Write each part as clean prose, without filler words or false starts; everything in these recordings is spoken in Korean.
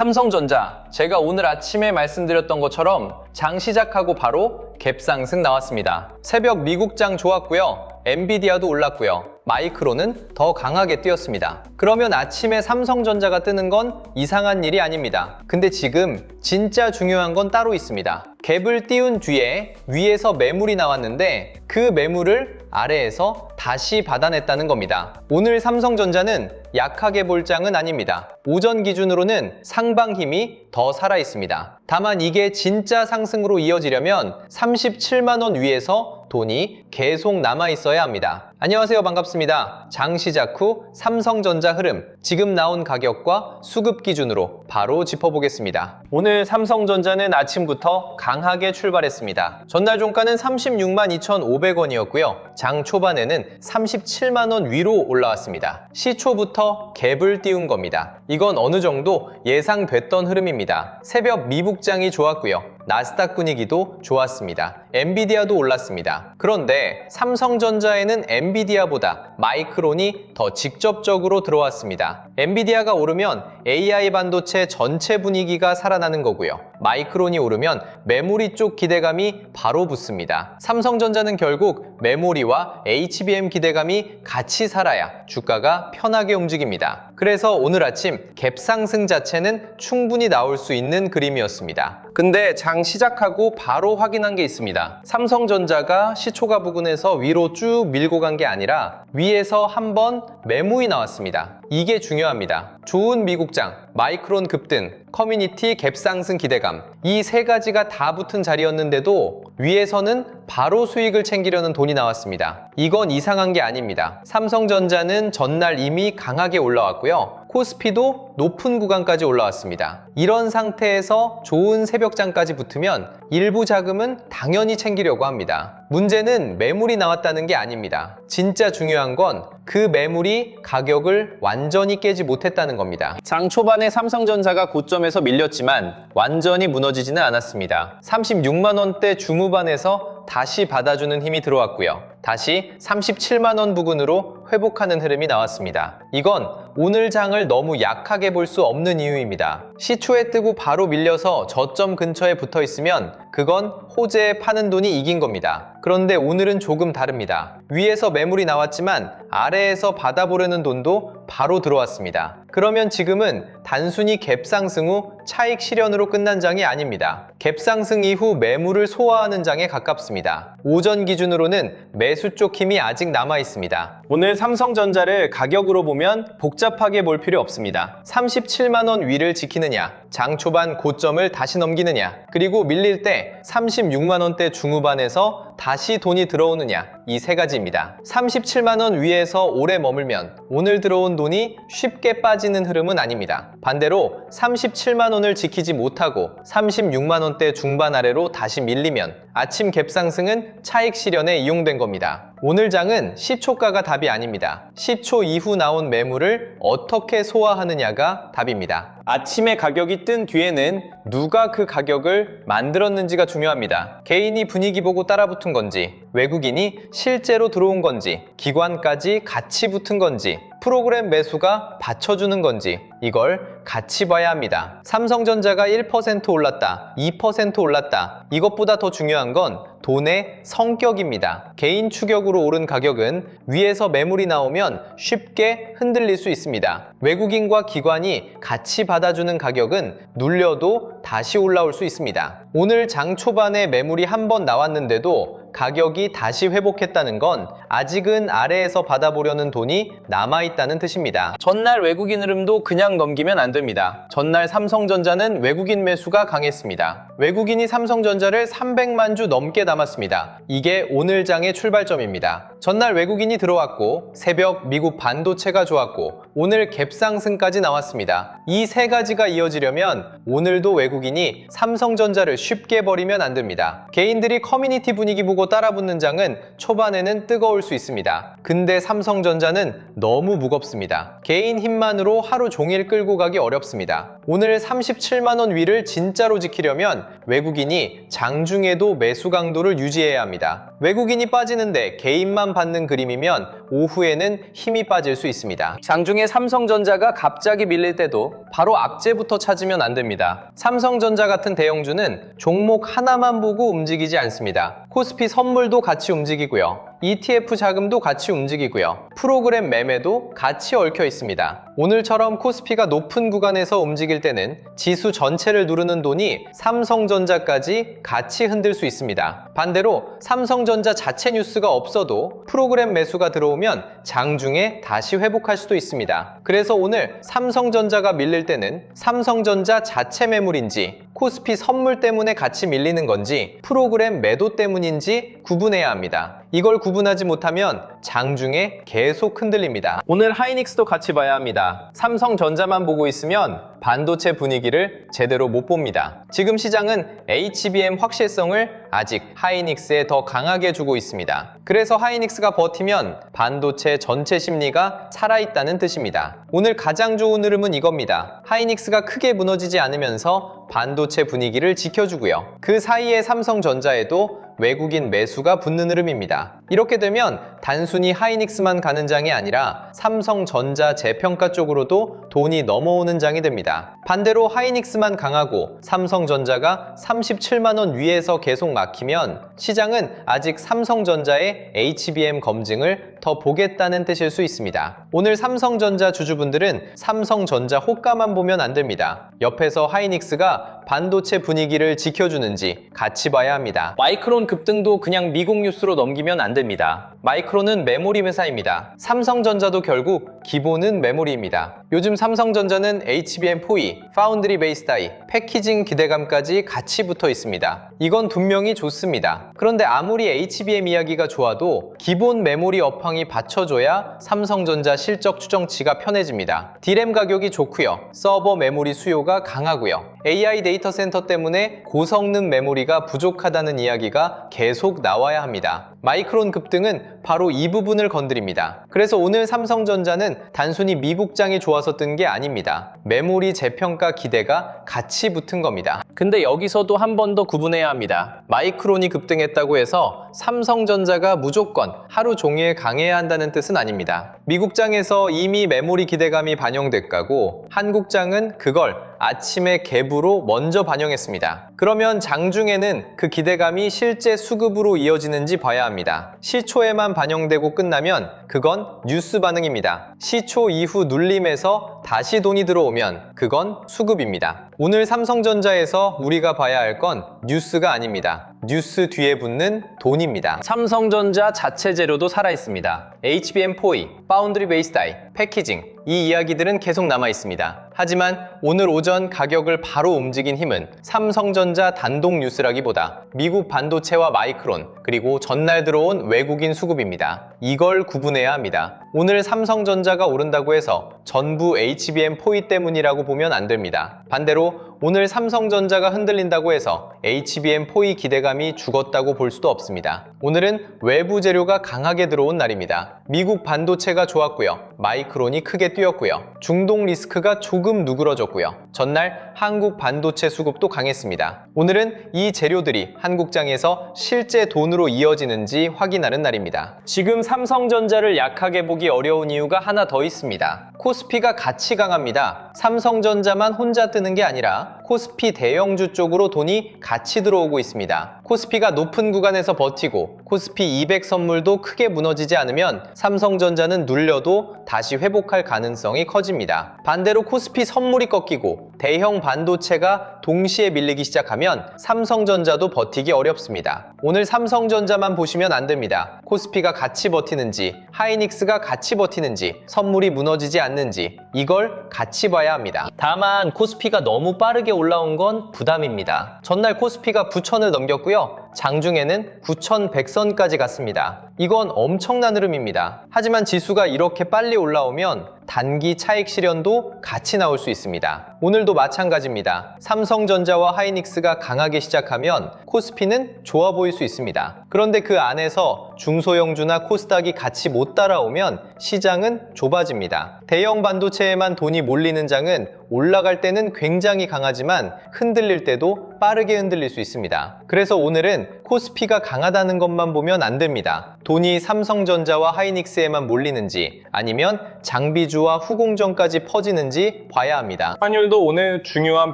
삼성전자, 제가 오늘 아침에 말씀드렸던 것처럼 장 시작하고 바로 갭상승 나왔습니다. 새벽 미국장 좋았고요. 엔비디아도 올랐고요. 마이크론은 더 강하게 뛰었습니다. 그러면 아침에 삼성전자가 뜨는 건 이상한 일이 아닙니다. 근데 지금 진짜 중요한 건 따로 있습니다. 갭을 띄운 뒤에 위에서 매물이 나왔는데 그 매물을 아래에서 다시 받아냈다는 겁니다. 오늘 삼성전자는 약하게 볼 장은 아닙니다. 오전 기준으로는 상방 힘이 더 살아있습니다. 다만 이게 진짜 상승으로 이어지려면 37만 원 위에서 돈이 계속 남아있어야 합니다. 안녕하세요, 반갑습니다. 장 시작 후 삼성전자 흐름, 지금 나온 가격과 수급 기준으로 바로 짚어보겠습니다. 오늘 삼성전자는 아침부터 강하게 출발했습니다. 전날 종가는 36만 2,500원이었고요. 장 초반에는 37만 원 위로 올라왔습니다. 시초부터 갭을 띄운 겁니다. 이건 어느 정도 예상됐던 흐름입니다. 새벽 미국장이 좋았고요. 나스닥 분위기도 좋았습니다. 엔비디아도 올랐습니다. 그런데 삼성전자에는 엔비디아보다 마이크론이 더 직접적으로 들어왔습니다. 엔비디아가 오르면 AI 반도체 전체 분위기가 살아나는 거고요. 마이크론이 오르면 메모리 쪽 기대감이 바로 붙습니다. 삼성전자는 결국 메모리와 HBM 기대감이 같이 살아야 주가가 편하게 움직입니다. 그래서 오늘 아침 갭상승 자체는 충분히 나올 수 있는 그림이었습니다. 근데 장 시작하고 바로 확인한 게 있습니다. 삼성전자가 시초가 부근에서 위로 쭉 밀고 간 게 아니라 위에서 한번 매물이 나왔습니다. 이게 중요합니다. 좋은 미국장, 마이크론 급등, 커뮤니티 갭상승 기대감, 이 세 가지가 다 붙은 자리였는데도 위에서는 바로 수익을 챙기려는 돈이 나왔습니다. 이건 이상한 게 아닙니다. 삼성전자는 전날 이미 강하게 올라왔고요. 코스피도 높은 구간까지 올라왔습니다. 이런 상태에서 좋은 새벽장까지 붙으면 일부 자금은 당연히 챙기려고 합니다. 문제는 매물이 나왔다는 게 아닙니다. 진짜 중요한 건 그 매물이 가격을 완전히 깨지 못했다는 겁니다. 장 초반에 삼성전자가 고점에서 밀렸지만 완전히 무너지지는 않았습니다. 36만 원대 중후반에서 다시 받아주는 힘이 들어왔고요. 다시 37만 원 부근으로 회복하는 흐름이 나왔습니다. 이건 오늘 장을 너무 약하게 볼 수 없는 이유입니다. 시초에 뜨고 바로 밀려서 저점 근처에 붙어 있으면 그건 호재에 파는 돈이 이긴 겁니다. 그런데 오늘은 조금 다릅니다. 위에서 매물이 나왔지만 아래에서 받아보려는 돈도 바로 들어왔습니다. 그러면 지금은 단순히 갭상승 후 차익 실현으로 끝난 장이 아닙니다. 갭상승 이후 매물을 소화하는 장에 가깝습니다. 오전 기준으로는 매수 쪽 힘이 아직 남아 있습니다. 오늘 삼성전자를 가격으로 보면 복잡하게 볼 필요 없습니다. 37만 원 위를 지키느냐, 장 초반 고점을 다시 넘기느냐, 그리고 밀릴 때 36만 원대 중후반에서 다시 돈이 들어오느냐, 이 세 가지입니다. 37만 원 위에서 오래 머물면 오늘 들어온 돈이 쉽게 빠지는 흐름은 아닙니다. 반대로 37만 원을 지키지 못하고 36만 원대 중반 아래로 다시 밀리면 아침 갭상승은 차익 실현에 이용된 겁니다. 오늘 장은 시초가가 답이 아닙니다. 시초 이후 나온 매물을 어떻게 소화하느냐가 답입니다. 아침에 가격이 뜬 뒤에는 누가 그 가격을 만들었는지가 중요합니다. 개인이 분위기 보고 따라붙은 건지, 외국인이 실제로 들어온 건지, 기관까지 같이 붙은 건지, 프로그램 매수가 받쳐주는 건지, 이걸 같이 봐야 합니다. 삼성전자가 1% 올랐다, 2% 올랐다, 이것보다 더 중요한 건 돈의 성격입니다. 개인 추격으로 오른 가격은 위에서 매물이 나오면 쉽게 흔들릴 수 있습니다. 외국인과 기관이 같이 받아주는 가격은 눌려도 다시 올라올 수 있습니다. 오늘 장 초반에 매물이 한번 나왔는데도 가격이 다시 회복했다는 건 아직은 아래에서 받아보려는 돈이 남아있다는 뜻입니다. 전날 외국인 흐름도 그냥 넘기면 안 됩니다. 전날 삼성전자는 외국인 매수가 강했습니다. 외국인이 삼성전자를 300만 주 넘게 담았습니다. 이게 오늘 장의 출발점입니다. 전날 외국인이 들어왔고 새벽 미국 반도체가 좋았고 오늘 갭상승까지 나왔습니다. 이 세 가지가 이어지려면 오늘도 외국인이 삼성전자를 쉽게 버리면 안 됩니다. 개인들이 커뮤니티 분위기 보고 따라붙는 장은 초반에는 뜨거울 수 있습니다. 근데 삼성전자는 너무 무겁습니다. 개인 힘만으로 하루 종일 끌고 가기 어렵습니다. 오늘 37만 원 위를 진짜로 지키려면 외국인이 장중에도 매수 강도를 유지해야 합니다. 외국인이 빠지는데 개인만 받는 그림이면 오후에는 힘이 빠질 수 있습니다. 장중에 삼성전자가 갑자기 밀릴 때도 바로 악재부터 찾으면 안 됩니다. 삼성전자 같은 대형주는 종목 하나만 보고 움직이지 않습니다. 코스피 선물도 같이 움직이고요. ETF 자금도 같이 움직이고요. 프로그램 매매도 같이 얽혀 있습니다. 오늘처럼 코스피가 높은 구간에서 움직일 때는 지수 전체를 누르는 돈이 삼성전자까지 같이 흔들 수 있습니다. 반대로 삼성전자 자체 뉴스가 없어도 프로그램 매수가 들어오면 장중에 다시 회복할 수도 있습니다. 그래서 오늘 삼성전자가 밀릴 때는 삼성전자 자체 매물인지 코스피 선물 때문에 같이 밀리는 건지 프로그램 매도 때문인지 구분해야 합니다. 이걸 구분하지 못하면 장중에 계속 흔들립니다. 오늘 하이닉스도 같이 봐야 합니다. 삼성전자만 보고 있으면 반도체 분위기를 제대로 못 봅니다. 지금 시장은 HBM 확실성을 아직 하이닉스에 더 강하게 주고 있습니다. 그래서 하이닉스가 버티면 반도체 전체 심리가 살아있다는 뜻입니다. 오늘 가장 좋은 흐름은 이겁니다. 하이닉스가 크게 무너지지 않으면서 반도체 분위기를 지켜주고요. 그 사이에 삼성전자에도 외국인 매수가 붙는 흐름입니다. 이렇게 되면 단순히 하이닉스만 가는 장이 아니라 삼성전자 재평가 쪽으로도 돈이 넘어오는 장이 됩니다. 반대로 하이닉스만 강하고 삼성전자가 37만원 위에서 계속 막히면 시장은 아직 삼성전자의 HBM 검증을 더 보겠다는 뜻일 수 있습니다. 오늘 삼성전자 주주분들은 삼성전자 호가만 보면 안 됩니다. 옆에서 하이닉스가 반도체 분위기를 지켜주는지 같이 봐야 합니다. 마이크론 급등도 그냥 미국 뉴스로 넘기면 안 됩니다. 마이크론은 메모리 회사입니다. 삼성전자도 결국 기본은 메모리입니다. 요즘 삼성전자는 HBM4E, 파운드리 베이스 다이, 패키징 기대감까지 같이 붙어 있습니다. 이건 분명히 좋습니다. 그런데 아무리 HBM 이야기가 좋아도 기본 메모리 업황이 받쳐줘야 삼성전자 실적 추정치가 편해집니다. D램 가격이 좋고요. 서버 메모리 수요가 강하고요. AI 데이터 센터 때문에 고성능 메모리가 부족하다는 이야기가 계속 나와야 합니다. 마이크론 급등은 바로 이 부분을 건드립니다. 그래서 오늘 삼성전자는 단순히 미국장이 좋아서 뜬 게 아닙니다. 메모리 재평가 기대가 같이 붙은 겁니다. 근데 여기서도 한 번 더 구분해야 합니다. 마이크론이 급등했다고 해서 삼성전자가 무조건 하루 종일 강해야 한다는 뜻은 아닙니다. 미국장에서 이미 메모리 기대감이 반영됐고 한국장은 그걸 아침에 갭으로 먼저 반영했습니다. 그러면 장중에는 그 기대감이 실제 수급으로 이어지는지 봐야 합니다. 시초에만 반영되고 끝나면 그건 뉴스 반응입니다. 시초 이후 눌림에서 다시 돈이 들어오면 그건 수급입니다. 오늘 삼성전자에서 우리가 봐야 할 건 뉴스가 아닙니다. 뉴스 뒤에 붙는 돈입니다. 삼성전자 자체 재료도 살아있습니다. HBM4E, 파운드리 베이스 다이, 패키징, 이 이야기들은 계속 남아있습니다. 하지만 오늘 오전 가격을 바로 움직인 힘은 삼성전자 단독 뉴스라기보다 미국 반도체와 마이크론, 그리고 전날 들어온 외국인 수급입니다. 이걸 구분해야 합니다. 오늘 삼성전자가 오른다고 해서 전부 HBM4E 때문이라고 보면 안 됩니다. 반대로 오늘 삼성전자가 흔들린다고 해서 HBM4E 기대감이 죽었다고 볼 수도 없습니다. 오늘은 외부 재료가 강하게 들어온 날입니다. 미국 반도체가 좋았고요. 마이크론이 크게 뛰었고요. 중동 리스크가 조금 누그러졌고요. 전날 한국 반도체 수급도 강했습니다. 오늘은 이 재료들이 한국장에서 실제 돈으로 이어지는지 확인하는 날입니다. 지금 삼성전자를 약하게 보기 어려운 이유가 하나 더 있습니다. 코스피가 같이 강합니다. 삼성전자만 혼자 뜨는 게 아니라 코스피 대형주 쪽으로 돈이 같이 들어오고 있습니다. 코스피가 높은 구간에서 버티고 코스피 200 선물도 크게 무너지지 않으면 삼성전자는 눌려도 다시 회복할 가능성이 커집니다. 반대로 코스피 선물이 꺾이고 대형 반도체가 동시에 밀리기 시작하면 삼성전자도 버티기 어렵습니다. 오늘 삼성전자만 보시면 안 됩니다. 코스피가 같이 버티는지, 하이닉스가 같이 버티는지, 선물이 무너지지 않는지 이걸 같이 봐야 합니다. 다만 코스피가 너무 빠르게 올라온 건 부담입니다. 전날 코스피가 9,000을 넘겼고요. 장중에는 9,100선까지 갔습니다. 이건 엄청난 흐름입니다. 하지만 지수가 이렇게 빨리 올라오면 단기 차익 실현도 같이 나올 수 있습니다. 오늘도 마찬가지입니다. 삼성전자와 하이닉스가 강하게 시작하면 코스피는 좋아 보일 수 있습니다. 그런데 그 안에서 중소형주나 코스닥이 같이 못 따라오면 시장은 좁아집니다. 대형 반도체에만 돈이 몰리는 장은 올라갈 때는 굉장히 강하지만 흔들릴 때도 빠르게 흔들릴 수 있습니다. 그래서 오늘은 코스피가 강하다는 것만 보면 안 됩니다. 돈이 삼성전자와 하이닉스에만 몰리는지 아니면 장비주와 후공정까지 퍼지는지 봐야 합니다. 환율도 오늘 중요한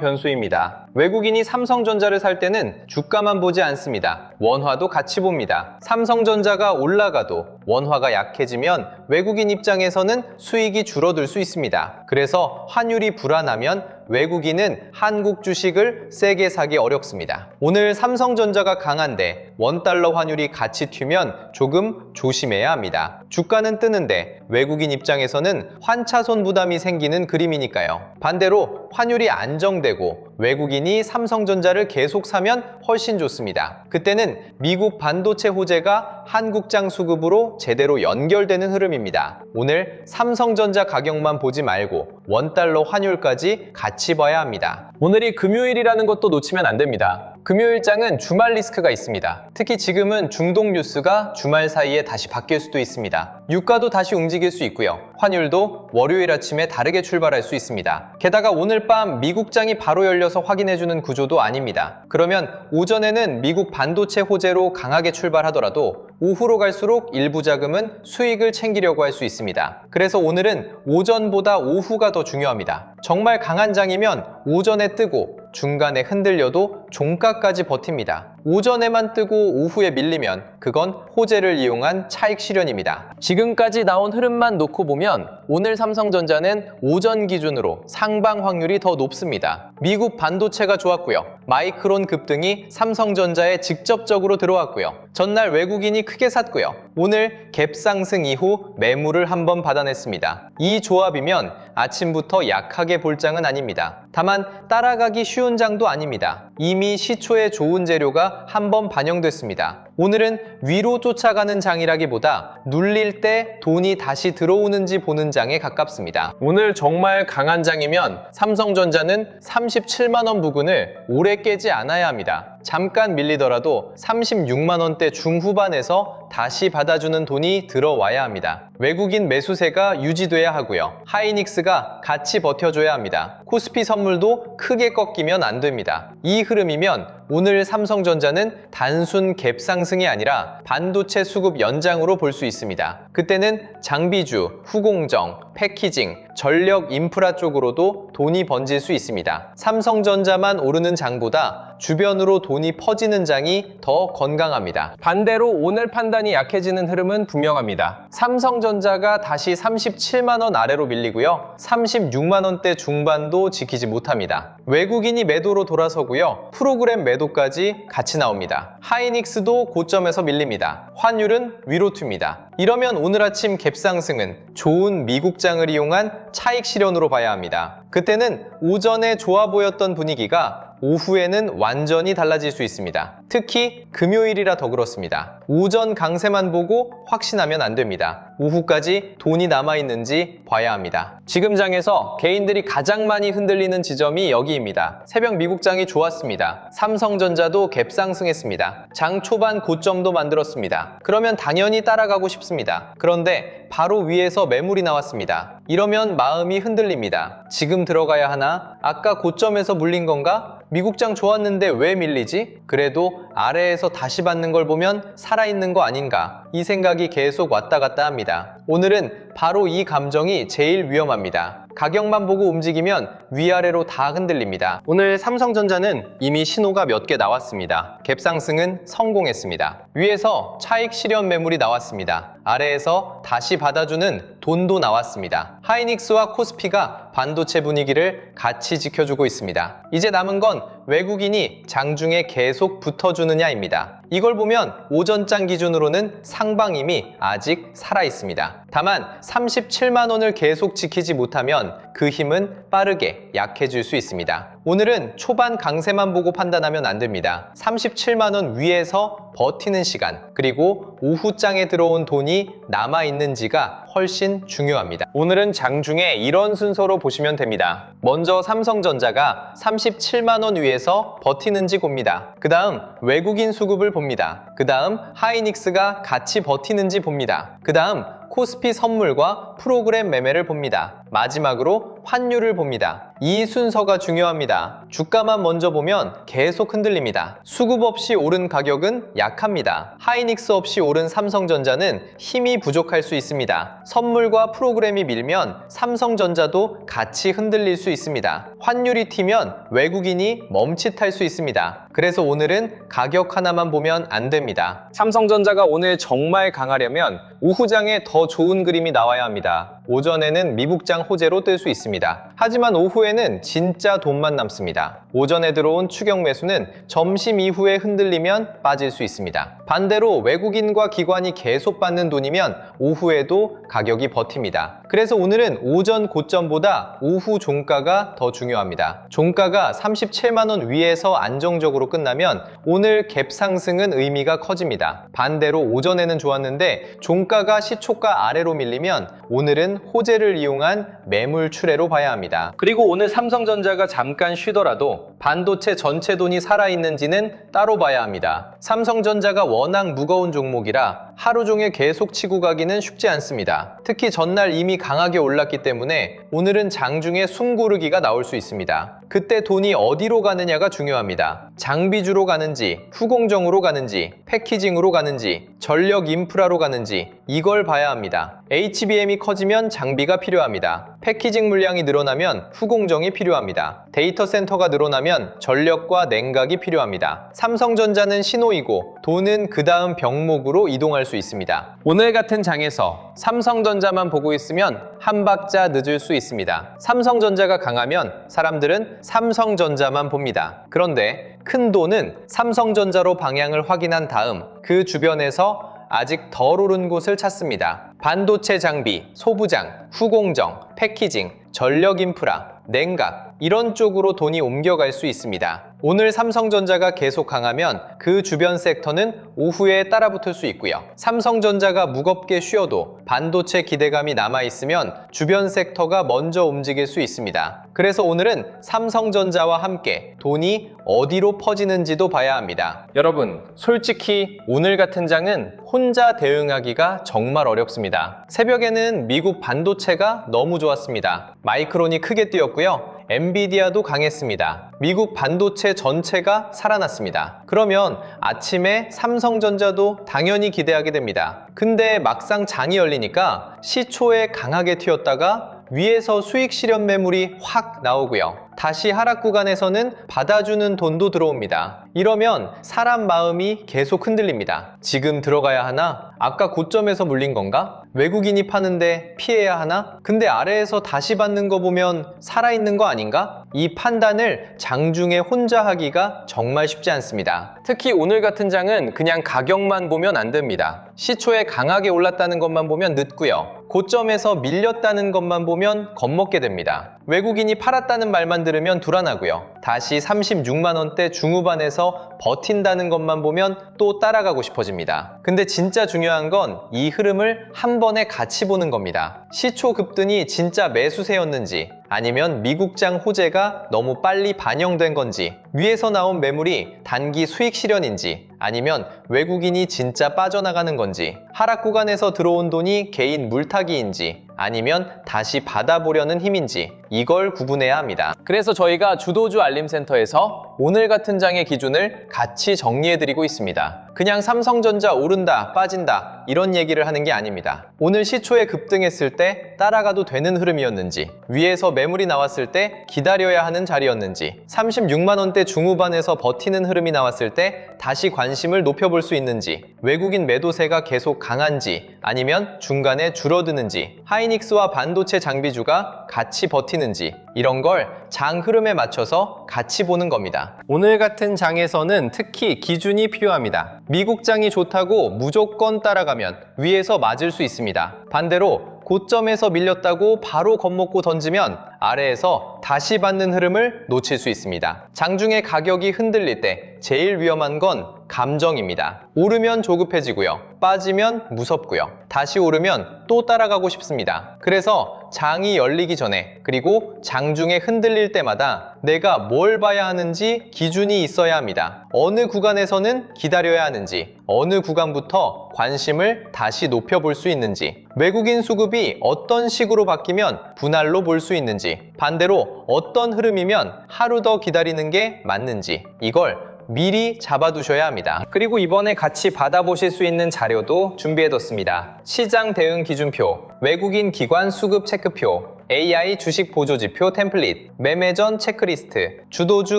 변수입니다. 외국인이 삼성전자를 살 때는 주가만 보지 않습니다. 원화도 같이 봅니다. 삼성전자가 올라가도 원화가 약해지면 외국인 입장에서는 수익이 줄어들 수 있습니다. 그래서 환율이 불안하면 외국인은 한국 주식을 세게 사기 어렵습니다. 오늘 삼성전자가 강한데 원달러 환율이 같이 튀면 조금 조심해야 합니다. 주가는 뜨는데 외국인 입장에서는 환차손 부담이 생기는 그림이니까요. 반대로 환율이 안정되고 외국인이 삼성전자를 계속 사면 훨씬 좋습니다. 그때는 미국 반도체 호재가 한국장 수급으로 제대로 연결되는 흐름입니다. 오늘 삼성전자 가격만 보지 말고 원달러 환율까지 같이 봐야 합니다. 오늘이 금요일이라는 것도 놓치면 안 됩니다. 금요일장은 주말 리스크가 있습니다. 특히 지금은 중동 뉴스가 주말 사이에 다시 바뀔 수도 있습니다. 유가도 다시 움직일 수 있고요. 환율도 월요일 아침에 다르게 출발할 수 있습니다. 게다가 오늘 밤 미국장이 바로 열려서 확인해주는 구조도 아닙니다. 그러면 오전에는 미국 반도체 호재로 강하게 출발하더라도 오후로 갈수록 일부 자금은 수익을 챙기려고 할 수 있습니다. 그래서 오늘은 오전보다 오후가 더 중요합니다. 정말 강한 장이면 오전에 뜨고 중간에 흔들려도 종가까지 버팁니다. 오전에만 뜨고 오후에 밀리면 그건 호재를 이용한 차익 실현입니다. 지금까지 나온 흐름만 놓고 보면 오늘 삼성전자는 오전 기준으로 상방 확률이 더 높습니다. 미국 반도체가 좋았고요. 마이크론 급등이 삼성전자에 직접적으로 들어왔고요. 전날 외국인이 크게 샀고요. 오늘 갭 상승 이후 매물을 한번 받아냈습니다. 이 조합이면 아침부터 약하게 볼 장은 아닙니다. 다만 따라가기 쉬운 장도 아닙니다. 이미 시초에 좋은 재료가 한번 반영됐습니다. 오늘은 위로 쫓아가는 장이라기보다 눌릴 때 돈이 다시 들어오는지 보는 장에 가깝습니다. 오늘 정말 강한 장이면 삼성전자는 37만 원 부근을 오래 깨지 않아야 합니다. 잠깐 밀리더라도 36만 원대 중후반에서 다시 받아주는 돈이 들어와야 합니다. 외국인 매수세가 유지돼야 하고요. 하이닉스가 같이 버텨줘야 합니다. 코스피 선물도 크게 꺾이면 안 됩니다. 이 흐름이면 오늘 삼성전자는 단순 갭 상승이 아니라 반도체 수급 연장으로 볼 수 있습니다. 그때는 장비주, 후공정, 패키징, 전력 인프라 쪽으로도 돈이 번질 수 있습니다. 삼성전자만 오르는 장보다 주변으로 돈이 퍼지는 장이 더 건강합니다. 반대로 오늘 판단이 약해지는 흐름은 분명합니다. 삼성전자가 다시 37만 원 아래로 밀리고요. 36만 원대 중반도 지키지 못합니다. 외국인이 매도로 돌아서고요. 프로그램 매도까지 같이 나옵니다. 하이닉스도 고점에서 밀립니다. 환율은 위로 튑니다. 이러면 오늘 아침 갭상승은 좋은 미국장을 이용한 차익 실현으로 봐야 합니다. 그때는 오전에 좋아 보였던 분위기가 오후에는 완전히 달라질 수 있습니다. 특히 금요일이라 더 그렇습니다. 오전 강세만 보고 확신하면 안 됩니다. 오후까지 돈이 남아있는지 봐야 합니다. 지금 장에서 개인들이 가장 많이 흔들리는 지점이 여기입니다. 새벽 미국장이 좋았습니다. 삼성전자도 갭 상승했습니다. 장 초반 고점도 만들었습니다. 그러면 당연히 따라가고 싶습니다. 그런데 바로 위에서 매물이 나왔습니다. 이러면 마음이 흔들립니다. 지금 들어가야 하나? 아까 고점에서 물린 건가? 미국장 좋았는데 왜 밀리지? 그래도 아래에서 다시 받는 걸 보면 살아있는 거 아닌가? 이 생각이 계속 왔다 갔다 합니다. 오늘은 바로 이 감정이 제일 위험합니다. 가격만 보고 움직이면 위아래로 다 흔들립니다. 오늘 삼성전자는 이미 신호가 몇 개 나왔습니다. 갭상승은 성공했습니다. 위에서 차익 실현 매물이 나왔습니다. 아래에서 다시 받아주는 돈도 나왔습니다. 하이닉스와 코스피가 반도체 분위기를 같이 지켜주고 있습니다. 이제 남은 건 외국인이 장중에 계속 붙어주느냐입니다. 이걸 보면 오전장 기준으로는 상방임이 아직 살아있습니다. 다만 37만 원을 계속 지키지 못하면 그 힘은 빠르게 약해질 수 있습니다. 오늘은 초반 강세만 보고 판단하면 안 됩니다. 37만 원 위에서 버티는 시간, 그리고 오후장에 들어온 돈이 남아있는지가 훨씬 중요합니다. 오늘은 장중에 이런 순서로 보시면 됩니다. 먼저 삼성전자가 37만 원 위에서 버티는지 봅니다. 그 다음 외국인 수급을 봅니다. 그 다음 하이닉스가 같이 버티는지 봅니다. 그 다음 코스피 선물과 프로그램 매매를 봅니다. 마지막으로 환율을 봅니다. 이 순서가 중요합니다. 주가만 먼저 보면 계속 흔들립니다. 수급 없이 오른 가격은 약합니다. 하이닉스 없이 오른 삼성전자는 힘이 부족할 수 있습니다. 선물과 프로그램이 밀면 삼성전자도 같이 흔들릴 수 있습니다. 환율이 튀면 외국인이 멈칫할 수 있습니다. 그래서 오늘은 가격 하나만 보면 안 됩니다. 삼성전자가 오늘 정말 강하려면 오후장에 더 좋은 그림이 나와야 합니다. 오전에는 미국장 호재로 뜰 수 있습니다. 하지만 오후에는 진짜 돈만 남습니다. 오전에 들어온 추격 매수는 점심 이후에 흔들리면 빠질 수 있습니다. 반대로 외국인과 기관이 계속 받는 돈이면 오후에도 가격이 버팁니다. 그래서 오늘은 오전 고점보다 오후 종가가 더 중요합니다. 종가가 37만 원 위에서 안정적으로 끝나면 오늘 갭 상승은 의미가 커집니다. 반대로 오전에는 좋았는데 종가가 시초가 아래로 밀리면 오늘은 호재를 이용한 매물 출회로 봐야 합니다. 그리고 오늘 삼성전자가 잠깐 쉬더라도 반도체 전체 돈이 살아있는지는 따로 봐야 합니다. 삼성전자가 워낙 무거운 종목이라 하루 종일 계속 치고 가기는 쉽지 않습니다. 특히 전날 이미 강하게 올랐기 때문에 오늘은 장중에 숨고르기가 나올 수 있습니다. 그때 돈이 어디로 가느냐가 중요합니다. 장비주로 가는지, 후공정으로 가는지, 패키징으로 가는지, 전력 인프라로 가는지 이걸 봐야 합니다. HBM이 커지면 장비가 필요합니다. 패키징 물량이 늘어나면 후공정이 필요합니다. 데이터 센터가 늘어나면 전력과 냉각이 필요합니다. 삼성전자는 신호이고 돈은 그 다음 병목으로 이동할 수 있습니다. 오늘 같은 장에서 삼성전자만 보고 있으면 한 박자 늦을 수 있습니다. 삼성전자가 강하면 사람들은 삼성전자만 봅니다. 그런데 큰 돈은 삼성전자로 방향을 확인한 다음 그 주변에서 아직 덜 오른 곳을 찾습니다. 반도체 장비, 소부장, 후공정, 패키징, 전력 인프라, 냉각 이런 쪽으로 돈이 옮겨갈 수 있습니다. 오늘 삼성전자가 계속 강하면 그 주변 섹터는 오후에 따라붙을 수 있고요. 삼성전자가 무겁게 쉬어도 반도체 기대감이 남아있으면 주변 섹터가 먼저 움직일 수 있습니다. 그래서 오늘은 삼성전자와 함께 돈이 어디로 퍼지는지도 봐야 합니다. 여러분, 솔직히 오늘 같은 장은 혼자 대응하기가 정말 어렵습니다. 새벽에는 미국 반도체가 너무 좋았습니다. 마이크론이 크게 뛰었고요. 엔비디아도 강했습니다. 미국 반도체 전체가 살아났습니다. 그러면 아침에 삼성전자도 당연히 기대하게 됩니다. 근데 막상 장이 열리니까 시초에 강하게 튀었다가 위에서 수익 실현 매물이 확 나오고요. 다시 하락 구간에서는 받아주는 돈도 들어옵니다. 이러면 사람 마음이 계속 흔들립니다. 지금 들어가야 하나? 아까 고점에서 물린 건가? 외국인이 파는데 피해야 하나? 근데 아래에서 다시 받는 거 보면 살아있는 거 아닌가? 이 판단을 장중에 혼자 하기가 정말 쉽지 않습니다. 특히 오늘 같은 장은 그냥 가격만 보면 안 됩니다. 시초에 강하게 올랐다는 것만 보면 늦고요. 고점에서 밀렸다는 것만 보면 겁먹게 됩니다. 외국인이 팔았다는 말만 들으면 불안하고요. 다시 36만 원대 중후반에서 버틴다는 것만 보면 또 따라가고 싶어집니다. 근데 진짜 중요한 건 이 흐름을 한 번에 같이 보는 겁니다. 시초 급등이 진짜 매수세였는지 아니면 미국장 호재가 너무 빨리 반영된 건지 위에서 나온 매물이 단기 수익 실현인지 아니면 외국인이 진짜 빠져나가는 건지 하락 구간에서 들어온 돈이 개인 물타기인지 아니면 다시 받아보려는 힘인지 이걸 구분해야 합니다. 그래서 저희가 주도주 알림센터에서 오늘 같은 장의 기준을 같이 정리해드리고 있습니다. 그냥 삼성전자 오른다, 빠진다 이런 얘기를 하는 게 아닙니다. 오늘 시초에 급등했을 때 따라가도 되는 흐름이었는지 위에서 매물이 나왔을 때 기다려야 하는 자리였는지 36만 원대 중후반에서 버티는 흐름이 나왔을 때 다시 관심을 높여볼 수 있는지 외국인 매도세가 계속 강한지 아니면 중간에 줄어드는지 하이닉스와 반도체 장비주가 같이 버티는지 이런 걸 장 흐름에 맞춰서 같이 보는 겁니다. 오늘 같은 장에서는 특히 기준이 필요합니다. 미국장이 좋다고 무조건 따라가면 위에서 맞을 수 있습니다. 반대로 고점에서 밀렸다고 바로 겁먹고 던지면 아래에서 다시 받는 흐름을 놓칠 수 있습니다. 장중에 가격이 흔들릴 때 제일 위험한 건 감정입니다. 오르면 조급해지고요. 빠지면 무섭고요. 다시 오르면 또 따라가고 싶습니다. 그래서 장이 열리기 전에 그리고 장중에 흔들릴 때마다 내가 뭘 봐야 하는지 기준이 있어야 합니다. 어느 구간에서는 기다려야 하는지, 어느 구간부터 관심을 다시 높여볼 수 있는지, 외국인 수급이 어떤 식으로 바뀌면 분할로 볼 수 있는지, 반대로 어떤 흐름이면 하루 더 기다리는 게 맞는지, 이걸 미리 잡아두셔야 합니다. 그리고 이번에 같이 받아보실 수 있는 자료도 준비해뒀습니다. 시장 대응 기준표, 외국인 기관 수급 체크표, AI 주식 보조지표 템플릿, 매매 전 체크리스트, 주도주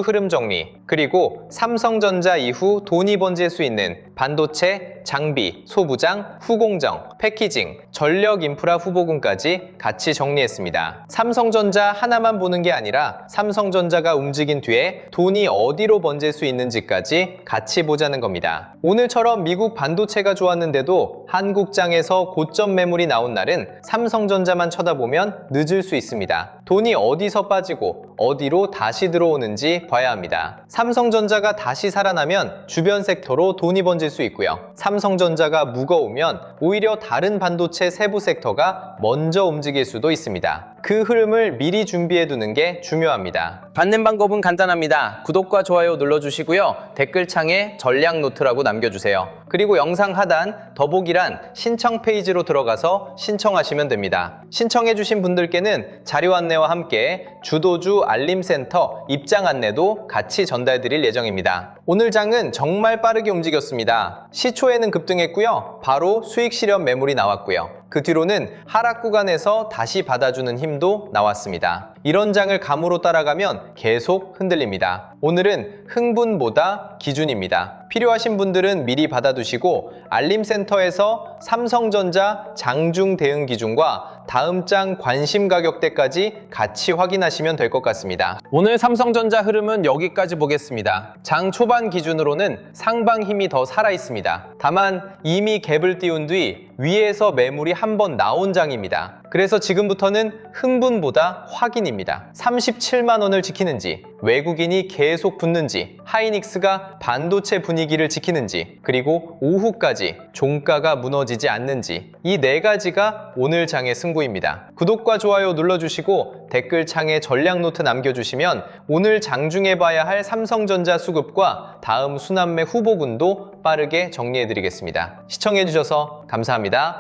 흐름 정리, 그리고 삼성전자 이후 돈이 번질 수 있는 반도체, 장비, 소부장, 후공정, 패키징, 전력 인프라 후보군까지 같이 정리했습니다. 삼성전자 하나만 보는 게 아니라 삼성전자가 움직인 뒤에 돈이 어디로 번질 수 있는지까지 같이 보자는 겁니다. 오늘처럼 미국 반도체가 좋았는데도 한국장에서 고점 매물이 나온 날은 삼성전자만 쳐다보면 늦을 수 있습니다. 돈이 어디서 빠지고 어디로 다시 들어오는지 봐야 합니다. 삼성전자가 다시 살아나면 주변 섹터로 돈이 번질 수 있고요. 삼성전자가 무거우면 오히려 다른 반도체 세부 섹터가 먼저 움직일 수도 있습니다. 그 흐름을 미리 준비해두는 게 중요합니다. 받는 방법은 간단합니다. 구독과 좋아요 눌러주시고요. 댓글창에 전략 노트라고 남겨주세요. 그리고 영상 하단 더보기란 신청 페이지로 들어가서 신청하시면 됩니다. 신청해주신 분들께는 자료 안내와 함께 주도주 알림센터 입장 안내도 같이 전달드릴 예정입니다. 오늘 장은 정말 빠르게 움직였습니다. 시초에는 급등했고요. 바로 수익 실현 매물이 나왔고요. 그 뒤로는 하락 구간에서 다시 받아주는 힘도 나왔습니다. 이런 장을 감으로 따라가면 계속 흔들립니다. 오늘은 흥분보다 기준입니다. 필요하신 분들은 미리 받아두시고 알림센터에서 삼성전자 장중 대응 기준과 다음 장 관심 가격대까지 같이 확인하시면 될 것 같습니다. 오늘 삼성전자 흐름은 여기까지 보겠습니다. 장 초반 기준으로는 상방 힘이 더 살아있습니다. 다만 이미 갭을 띄운 뒤 위에서 매물이 한번 나온 장입니다. 그래서 지금부터는 흥분보다 확인입니다. 37만 원을 지키는지, 외국인이 계속 붙는지, 하이닉스가 반도체 분위기를 지키는지, 그리고 오후까지 종가가 무너지지 않는지, 이 네 가지가 오늘 장의 승부입니다. 구독과 좋아요 눌러주시고 댓글창에 전략 노트 남겨주시면 오늘 장중에 봐야 할 삼성전자 수급과 다음 순환매 후보군도 빠르게 정리해드리겠습니다. 시청해주셔서 감사합니다.